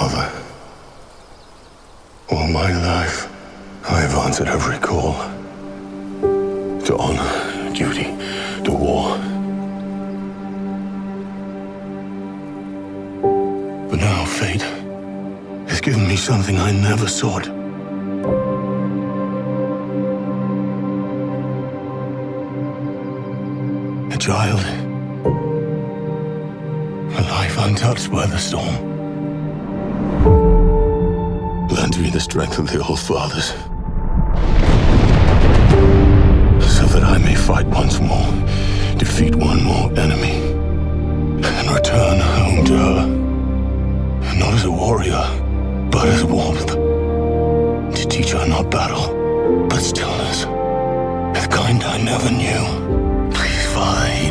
Father, all my life, I have answered every call to honor, duty, to war. But now fate has given me something I never sought. A child, a life untouched by the storm. Lend me the strength of the old fathers, so that I may fight once more, defeat one more enemy, and return home to her, not as a warrior, but as warmth, to teach her not battle, but stillness, the kind I never knew. Please, Father,